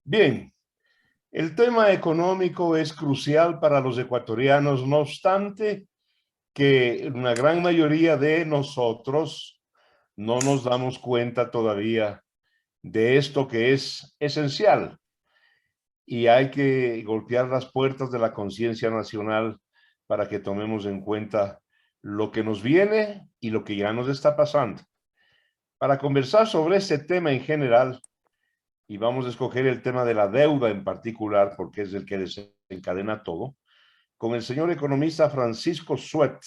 Bien, el tema económico es crucial para los ecuatorianos, no obstante que una gran mayoría de nosotros no nos damos cuenta todavía de esto que es esencial y hay que golpear las puertas de la conciencia nacional para que tomemos en cuenta lo que nos viene y lo que ya nos está pasando. Para conversar sobre este tema en general, y vamos a escoger el tema de la deuda en particular, porque es el que desencadena todo, con el señor economista Francisco Suet.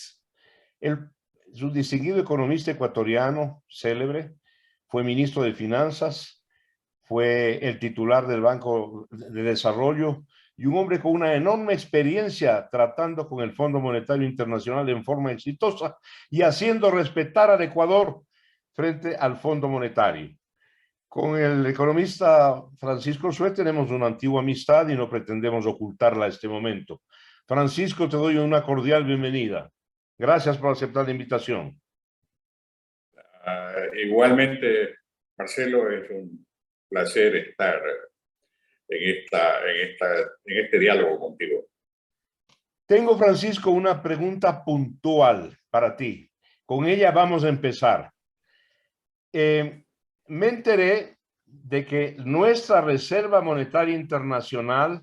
Él es un distinguido economista ecuatoriano, célebre, fue ministro de Finanzas, fue el titular del Banco de Desarrollo y un hombre con una enorme experiencia tratando con el Fondo Monetario Internacional en forma exitosa y haciendo respetar al Ecuador frente al Fondo Monetario. Con el economista Francisco Suet tenemos una antigua amistad y no pretendemos ocultarla a este momento. Francisco, te doy una cordial bienvenida. Gracias por aceptar la invitación. Igualmente, Marcelo, es un placer estar en este diálogo contigo. Tengo, Francisco, una pregunta puntual para ti. Con ella vamos a empezar. Me enteré de que nuestra Reserva Monetaria Internacional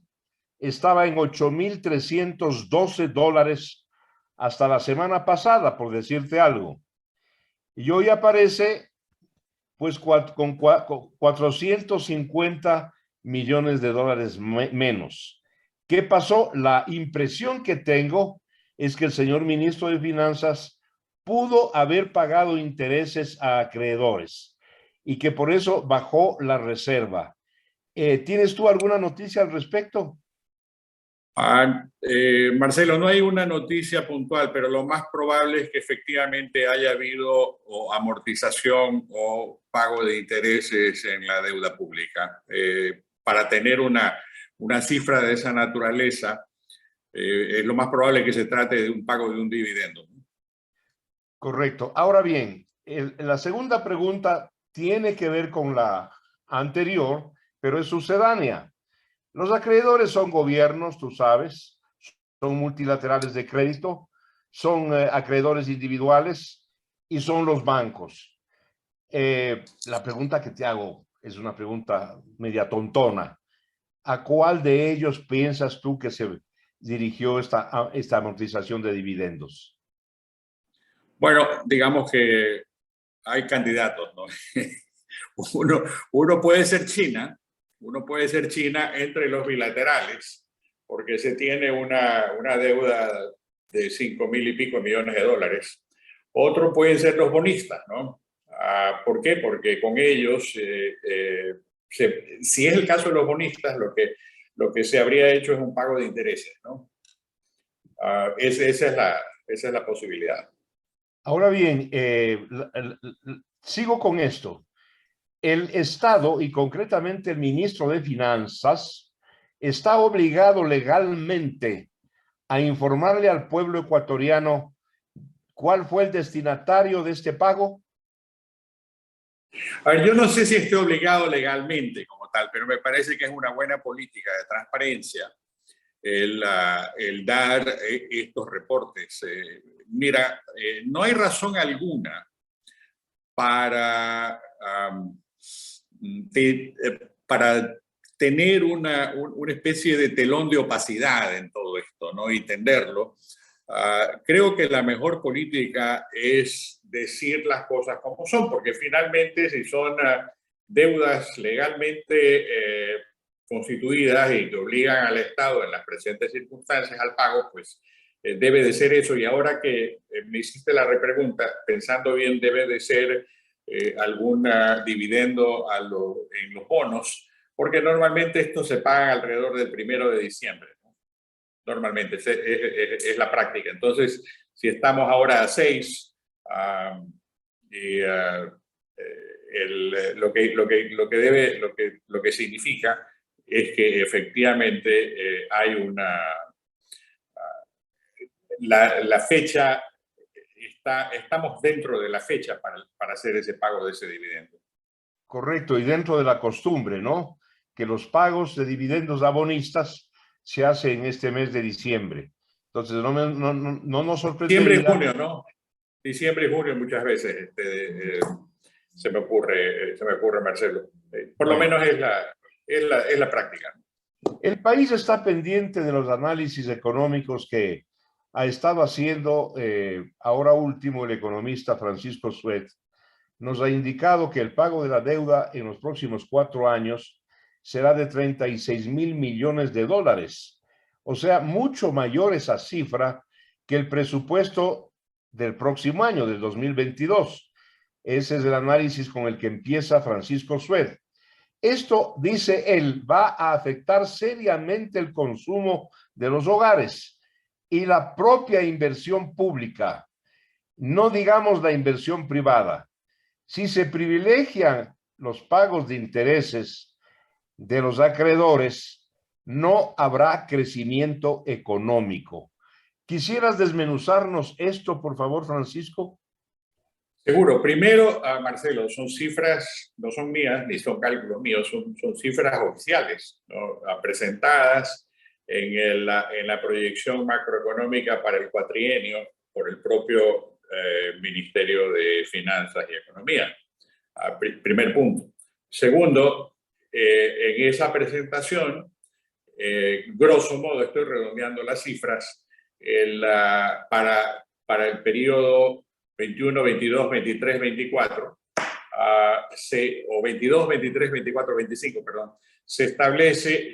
estaba en $8,312 hasta la semana pasada, por decirte algo. Y hoy aparece pues con 450 millones de dólares menos. ¿Qué pasó? La impresión que tengo es que el señor ministro de Finanzas pudo haber pagado intereses a acreedores y que por eso bajó la reserva. ¿Tienes tú alguna noticia al respecto? Marcelo, no hay una noticia puntual, pero lo más probable es que efectivamente haya habido o amortización o pago de intereses en la deuda pública. Para tener una cifra de esa naturaleza, es lo más probable que se trate de un pago de un dividendo. Correcto. Ahora bien, la segunda pregunta tiene que ver con la anterior, pero es sucedánea. Los acreedores son gobiernos, tú sabes, son multilaterales de crédito, son acreedores individuales y son los bancos. La pregunta que te hago es una pregunta media tontona. ¿A cuál de ellos piensas tú que se dirigió esta amortización de dividendos? Bueno, digamos que hay candidatos, ¿no? Uno puede ser China, entre los bilaterales, porque se tiene una deuda de 5.000 y pico millones de dólares. Otro pueden ser los bonistas, ¿no? ¿Por qué? Porque con ellos, si es el caso de los bonistas, lo que se habría hecho es un pago de intereses, ¿no? Esa es la posibilidad. Ahora bien, sigo con esto. El Estado y concretamente el ministro de Finanzas está obligado legalmente a informarle al pueblo ecuatoriano cuál fue el destinatario de este pago. A ver, yo no sé si esté obligado legalmente como tal, pero me parece que es una buena política de transparencia el dar estos reportes. Mira, no hay razón alguna para, para tener una especie de telón de opacidad en todo esto, ¿no? Y tenderlo. Creo que la mejor política es decir las cosas como son, porque finalmente si son deudas legalmente constituidas y que obligan al Estado en las presentes circunstancias al pago, pues debe de ser eso. Y ahora que me hiciste la repregunta, pensando bien, debe de ser algún dividendo en los bonos, porque normalmente estos se pagan alrededor del 1 de diciembre. Normalmente es la práctica. Entonces, si estamos ahora a 6, lo que significa es que efectivamente hay la fecha, estamos dentro de la fecha para hacer ese pago de ese dividendo. Correcto, y dentro de la costumbre, ¿no? que los pagos de dividendos a bonistas se hacen en este mes de diciembre. Entonces, no nos Diciembre y sorprendería. junio, ¿no? Diciembre y junio muchas veces se me ocurre, Marcelo. Por lo Bueno, menos es la práctica. el país está pendiente de los análisis económicos que ha estado haciendo ahora último el economista Francisco Suet. Nos ha indicado que el pago de la deuda en los próximos 4 años será de 36.000 millones de dólares. O sea, mucho mayor esa cifra que el presupuesto del próximo año, del 2022. Ese es el análisis con el que empieza Francisco Suet. Esto, dice él, va a afectar seriamente el consumo de los hogares y la propia inversión pública, no digamos la inversión privada. Si se privilegian los pagos de intereses de los acreedores, no habrá crecimiento económico. ¿Quisieras desmenuzarnos esto, por favor, Francisco? Seguro. Primero, Marcelo, son cifras, no son mías ni son cálculos míos, son cifras oficiales, ¿no? Presentadas en la proyección macroeconómica para el cuatrienio por el propio Ministerio de Finanzas y Economía. Primer punto. Segundo, en esa presentación, grosso modo, estoy redondeando las cifras, para el periodo 21, 22, 23, 24, o 22, 23, 24, 25, perdón, se establece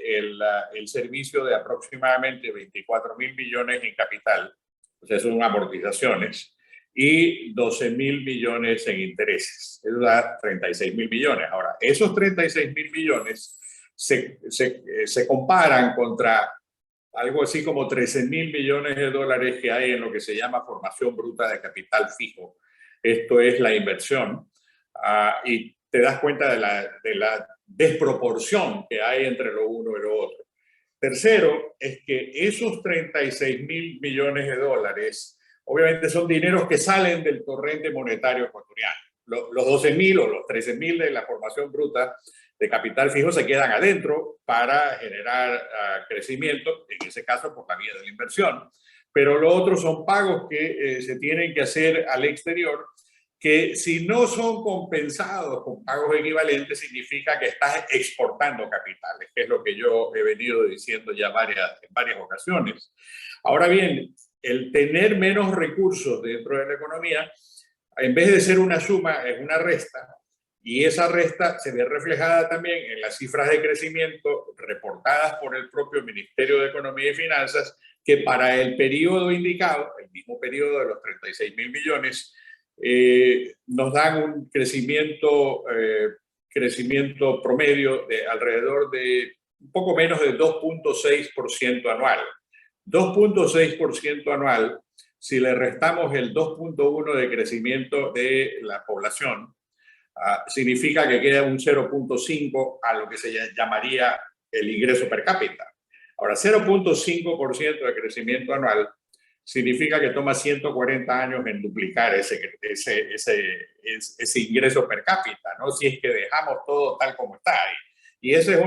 el servicio de aproximadamente 24.000 millones en capital, o sea, son amortizaciones, y 12.000 millones en intereses. Eso da 36.000 millones. Ahora, esos 36.000 millones se comparan contra algo así como 13.000 millones de dólares que hay en lo que se llama formación bruta de capital fijo. Esto es la inversión. Y te das cuenta de la desproporción que hay entre lo uno y lo otro. Tercero, es que esos 36.000 millones de dólares, obviamente son dineros que salen del torrente monetario ecuatoriano. Los 12.000 o los 13.000 de la formación bruta de capital fijo se quedan adentro para generar crecimiento, en ese caso por la vía de la inversión. Pero lo otro son pagos que se tienen que hacer al exterior, que si no son compensados con pagos equivalentes, significa que estás exportando capitales, que es lo que yo he venido diciendo ya en varias ocasiones. Ahora bien, el tener menos recursos dentro de la economía, en vez de ser una suma, es una resta, y esa resta se ve reflejada también en las cifras de crecimiento reportadas por el propio Ministerio de Economía y Finanzas, que para el periodo indicado, el mismo periodo de los 36.000 millones, nos dan un crecimiento promedio de alrededor de un poco menos de 2.6% anual. 2.6% anual, si le restamos el 2.1% de crecimiento de la población, significa que queda un 0.5 a lo que se llamaría el ingreso per cápita. Ahora, 0.5% de crecimiento anual significa que toma 140 años en duplicar ese ingreso per cápita, ¿no? Si es que dejamos todo tal como está ahí. Y eso es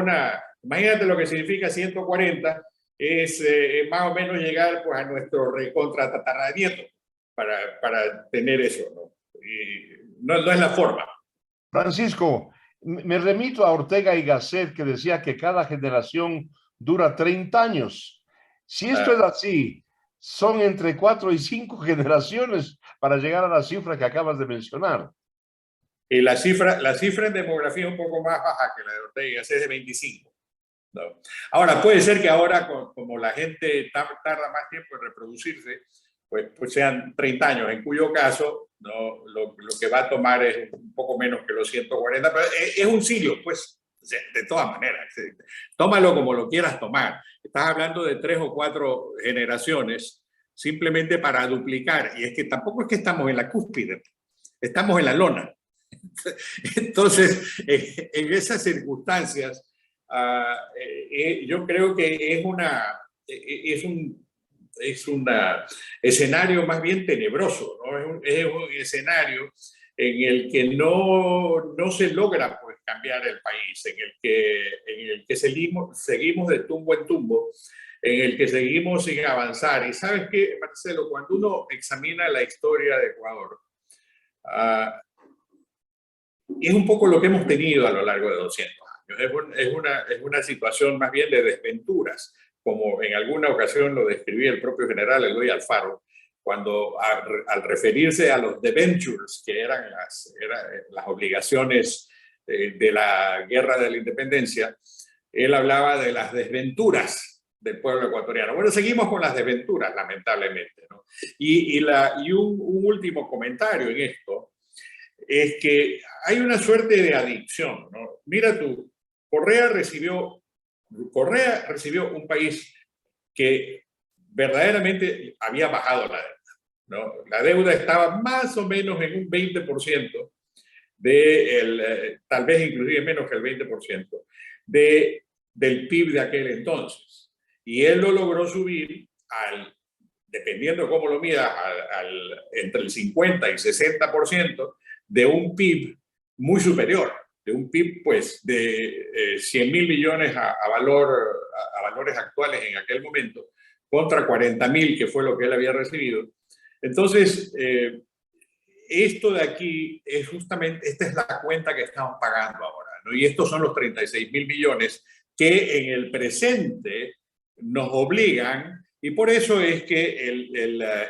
imagínate lo que significa 140, es más o menos llegar pues, a nuestro recontra tataranieto para tener eso, ¿no? Y no es la forma. Francisco, me remito a Ortega y Gasset, que decía que cada generación dura 30 años. Si esto es así, son entre 4 y 5 generaciones para llegar a la cifra que acabas de mencionar. Y la cifra en demografía es un poco más baja que la de Ortega y Gasset, es de 25. ¿No? Ahora, puede ser que ahora, como la gente tarda más tiempo en reproducirse, pues sean 30 años, en cuyo caso no, lo que va a tomar es un poco menos que los 140, pero es un siglo, pues, de todas maneras. Tómalo como lo quieras tomar. Estás hablando de 3 o 4 generaciones simplemente para duplicar, y es que tampoco es que estamos en la cúspide, estamos en la lona. Entonces, en esas circunstancias, yo creo que es un escenario más bien tenebroso, ¿no? Es un escenario en el que no se logra pues, cambiar el país, en el que seguimos de tumbo en tumbo, en el que seguimos sin avanzar. Y sabes qué, Marcelo, cuando uno examina la historia de Ecuador, es un poco lo que hemos tenido a lo largo de 200 años. Es una situación más bien de desventuras, como en alguna ocasión lo describía el propio general Eloy Alfaro, cuando al referirse a los debentures, que eran las obligaciones de la guerra de la independencia, él hablaba de las desventuras del pueblo ecuatoriano. Bueno, seguimos con las desventuras, lamentablemente, ¿no? Y un último comentario en esto es que hay una suerte de adicción, ¿no? Mira tú, Correa recibió un país que verdaderamente había bajado la deuda, ¿no? La deuda estaba más o menos en un 20%, tal vez inclusive menos que el 20%, del PIB de aquel entonces. Y él lo logró subir dependiendo de cómo lo mida, entre el 50 y 60% de un PIB muy superior, de un PIB pues de 100.000 millones a valores actuales en aquel momento, contra 40.000, que fue lo que él había recibido. Entonces, esto de aquí es justamente, esta es la cuenta que estamos pagando ahora, ¿no? Y estos son los 36.000 millones que en el presente nos obligan, y por eso es que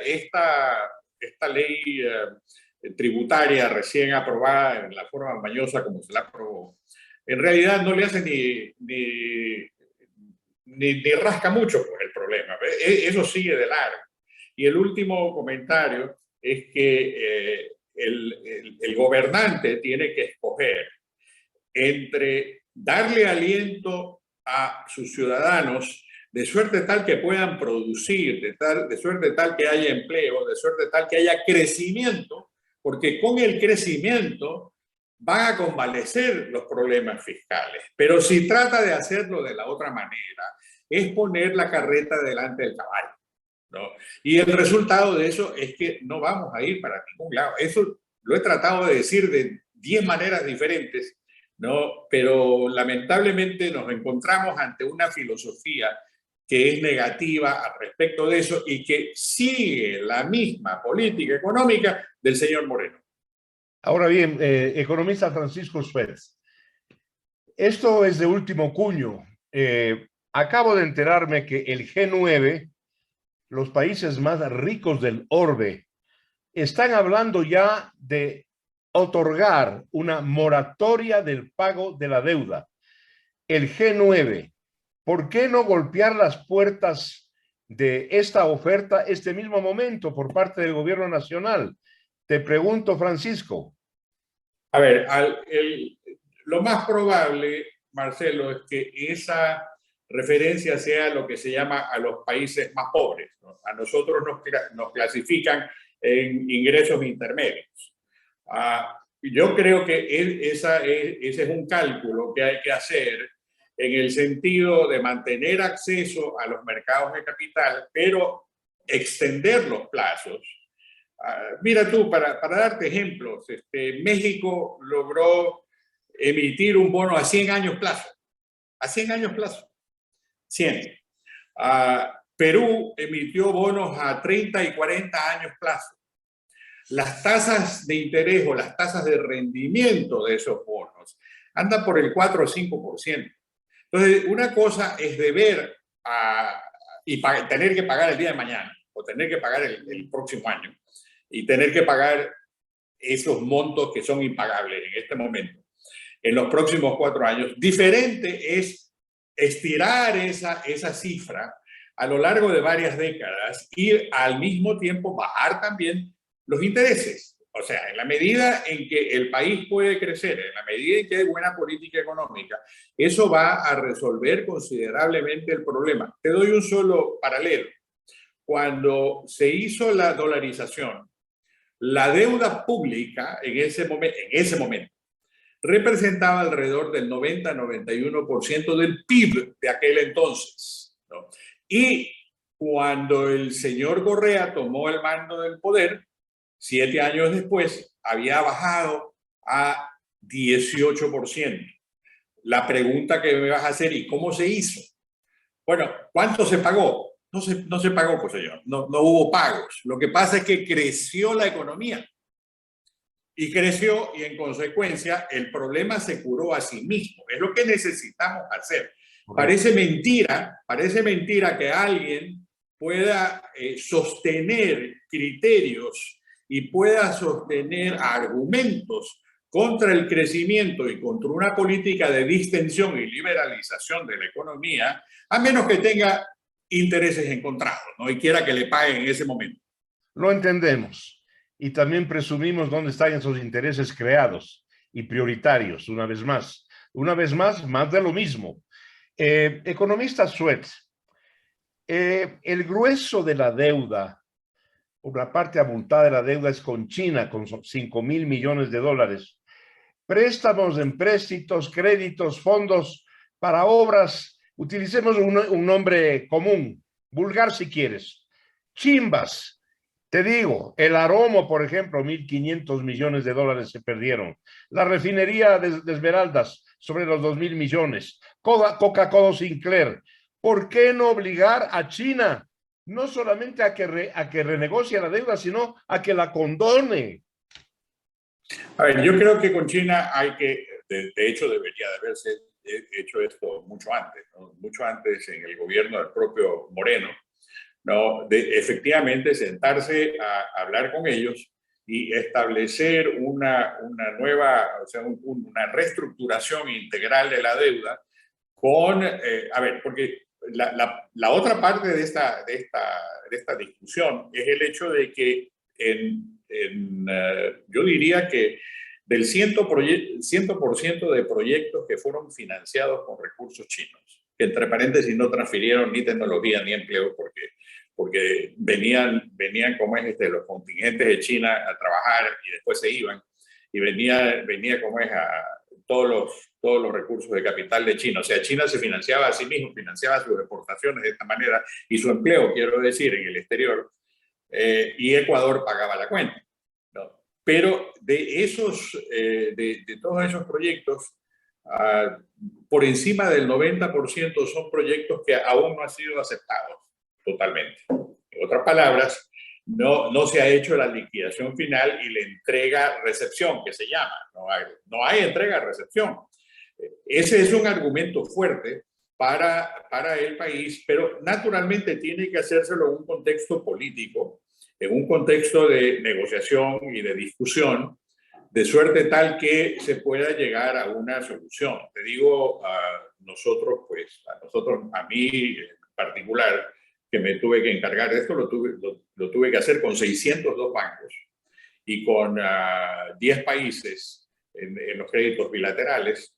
esta ley tributaria recién aprobada en la forma mañosa como se la aprobó, en realidad no le hace ni rasca mucho por el problema. Eso sigue de largo. Y el último comentario es que el gobernante tiene que escoger entre darle aliento a sus ciudadanos de suerte tal que puedan producir, de suerte tal que haya empleo, de suerte tal que haya crecimiento, porque con el crecimiento van a convalecer los problemas fiscales. Pero si trata de hacerlo de la otra manera, es poner la carreta delante del caballo, ¿no? Y el resultado de eso es que no vamos a ir para ningún lado. Eso lo he tratado de decir de 10 maneras diferentes, ¿no? Pero lamentablemente nos encontramos ante una filosofía que es negativa al respecto de eso y que sigue la misma política económica del señor Moreno. Ahora bien, economista Francisco Suárez, esto es de último cuño. Acabo de enterarme que el G9, los países más ricos del orbe, están hablando ya de otorgar una moratoria del pago de la deuda. El G9, ¿por qué no golpear las puertas de esta oferta este mismo momento por parte del gobierno nacional? Te pregunto, Francisco. A ver, lo más probable, Marcelo, es que esa referencia sea lo que se llama a los países más pobres, ¿no? A nosotros nos clasifican en ingresos intermedios. Yo creo que ese es un cálculo que hay que hacer en el sentido de mantener acceso a los mercados de capital, pero extender los plazos. Mira tú, para darte ejemplos, México logró emitir un bono a 100 años plazo. A 100 años plazo. 100. Perú emitió bonos a 30 y 40 años plazo. Las tasas de interés o las tasas de rendimiento de esos bonos andan por el 4 o 5%. Entonces, una cosa es deber y tener que pagar el día de mañana o tener que pagar el próximo año y tener que pagar esos montos que son impagables en este momento, en los próximos 4 años. Diferente es estirar esa cifra a lo largo de varias décadas y al mismo tiempo bajar también los intereses. O sea, en la medida en que el país puede crecer, en la medida en que hay buena política económica, eso va a resolver considerablemente el problema. Te doy un solo paralelo. Cuando se hizo la dolarización, la deuda pública en ese momento representaba alrededor del 90-91% del PIB de aquel entonces, ¿no? Y cuando el señor Correa tomó el mando del poder, 7 años después, había bajado a 18%. La pregunta que me vas a hacer, ¿y cómo se hizo? Bueno, ¿cuánto se pagó? No se pagó, pues señor, no hubo pagos. Lo que pasa es que creció la economía. Y creció y en consecuencia el problema se curó a sí mismo. Es lo que necesitamos hacer. Parece mentira que alguien pueda sostener criterios y pueda sostener argumentos contra el crecimiento y contra una política de distensión y liberalización de la economía, a menos que tenga intereses encontrados, ¿no? Y quiera que le paguen en ese momento. Lo entendemos. Y también presumimos dónde están esos intereses creados y prioritarios, una vez más. Una vez más de lo mismo. Economista Suet, el grueso de la deuda, una parte abultada de la deuda es con China, con 5.000 millones de dólares. Préstamos, empréstitos, créditos, fondos para obras. Utilicemos un nombre común, vulgar si quieres. Chimbas. Te digo, el Aromo, por ejemplo, 1.500 millones de dólares se perdieron. La refinería de Esmeraldas, sobre los 2.000 millones. Coca-Cola Sinclair. ¿Por qué no obligar a China no solamente a que renegocie la deuda, sino a que la condone? A ver, yo creo que con China hay que, de hecho debería de haberse hecho esto mucho antes, ¿no? Mucho antes en el gobierno del propio Moreno, ¿no? Efectivamente sentarse a hablar con ellos y establecer una nueva, o sea, una reestructuración integral de la deuda con, a ver, porque la otra parte de esta discusión es el hecho de que yo diría que del 100% de proyectos que fueron financiados con recursos chinos, que entre paréntesis no transfirieron ni tecnología ni empleo porque venían como es los contingentes de China a trabajar y después se iban, y venía como es a todos los recursos de capital de China. O sea, China se financiaba a sí mismo, financiaba sus exportaciones de esta manera y su empleo, quiero decir, en el exterior, y Ecuador pagaba la cuenta, ¿no? Pero de todos esos proyectos, por encima del 90% son proyectos que aún no han sido aceptados totalmente. En otras palabras, no se ha hecho la liquidación final y la entrega-recepción, que se llama. No hay entrega-recepción. Ese es un argumento fuerte para el país, pero naturalmente tiene que hacérselo en un contexto político, en un contexto de negociación y de discusión, de suerte tal que se pueda llegar a una solución. Te digo, a mí en particular, que me tuve que encargar de esto, lo tuve que hacer con 602 bancos y con 10 países en los créditos bilaterales,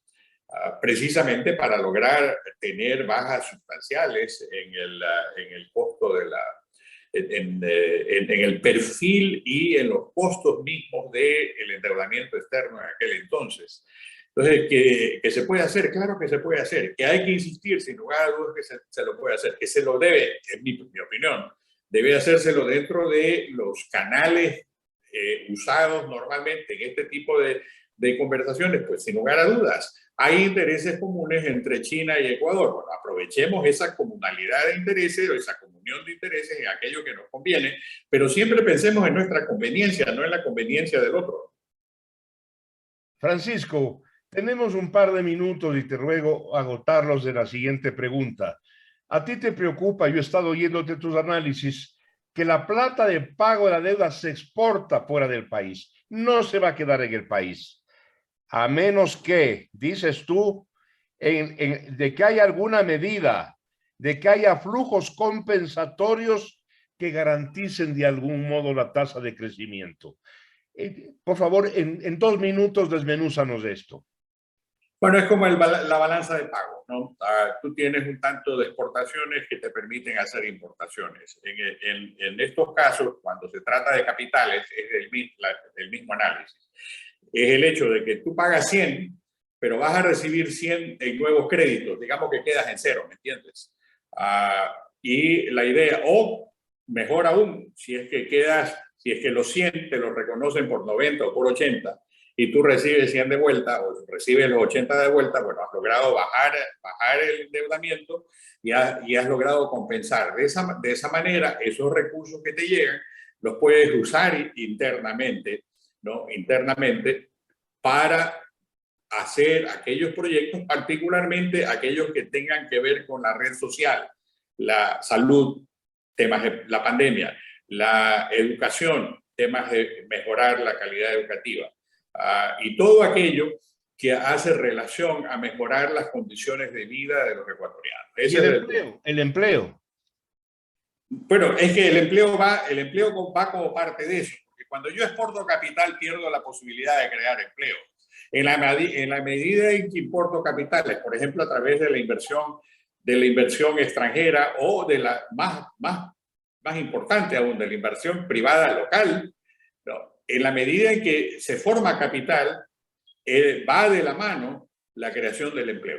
precisamente para lograr tener bajas sustanciales en el costo en el perfil y en los costos mismos del endeudamiento externo en aquel entonces. Entonces, que se puede hacer, claro que se puede hacer, que hay que insistir, sin lugar a dudas, que se lo puede hacer, que se lo debe, en mi opinión, debe hacérselo dentro de los canales usados normalmente en este tipo de conversaciones, pues sin lugar a dudas. Hay intereses comunes entre China y Ecuador. Bueno, aprovechemos esa comunalidad de intereses o esa comunión de intereses en aquello que nos conviene, pero siempre pensemos en nuestra conveniencia, no en la conveniencia del otro. Francisco, tenemos un par de minutos y te ruego agotarlos de la siguiente pregunta. ¿A ti te preocupa, yo he estado oyéndote tus análisis, que la plata de pago de la deuda se exporta fuera del país? No se va a quedar en el país, a menos que, dices tú, de que haya alguna medida, de que haya flujos compensatorios que garanticen de algún modo la tasa de crecimiento. Por favor, en 2 minutos desmenúzanos esto. Bueno, es como la balanza de pago, ¿no? Tú tienes un tanto de exportaciones que te permiten hacer importaciones. En estos casos, cuando se trata de capitales, es el mismo análisis. Es el hecho de que tú pagas 100, pero vas a recibir 100 en nuevos créditos. Digamos que quedas en cero, ¿me entiendes? Y la idea, o mejor aún, si es que los 100 te los reconocen por 90 o por 80, y tú recibes 100 de vuelta o recibes los 80 de vuelta, bueno, has logrado bajar el endeudamiento y has logrado compensar. De esa manera, esos recursos que te llegan los puedes usar internamente, ¿no? Internamente para hacer aquellos proyectos, particularmente aquellos que tengan que ver con la red social, la salud, temas de la pandemia, la educación, temas de mejorar la calidad educativa, y todo aquello que hace relación a mejorar las condiciones de vida de los ecuatorianos. ¿Y el empleo? El empleo. Bueno, es que el empleo va como parte de eso, porque cuando yo exporto capital pierdo la posibilidad de crear empleo. En la medida en que importo capitales, por ejemplo, a través de la inversión extranjera o de la más importante aún, de la inversión privada local, ¿no? En la medida en que se forma capital, va de la mano la creación del empleo.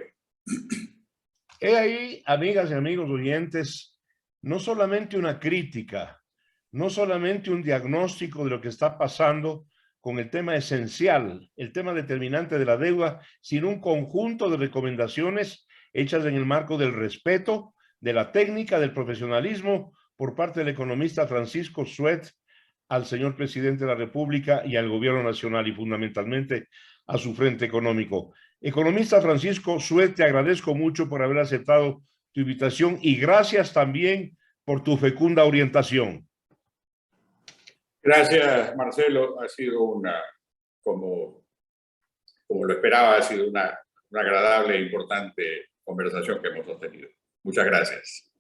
He ahí, amigas y amigos oyentes, no solamente una crítica, no solamente un diagnóstico de lo que está pasando con el tema esencial, el tema determinante de la deuda, sino un conjunto de recomendaciones hechas en el marco del respeto, de la técnica, del profesionalismo por parte del economista Francisco Suet al señor presidente de la República y al gobierno nacional y fundamentalmente a su frente económico. Economista Francisco Suet, te agradezco mucho por haber aceptado tu invitación y gracias también por tu fecunda orientación. Gracias, Marcelo. Ha sido como lo esperaba, ha sido una agradable e importante conversación que hemos sostenido. Muchas gracias.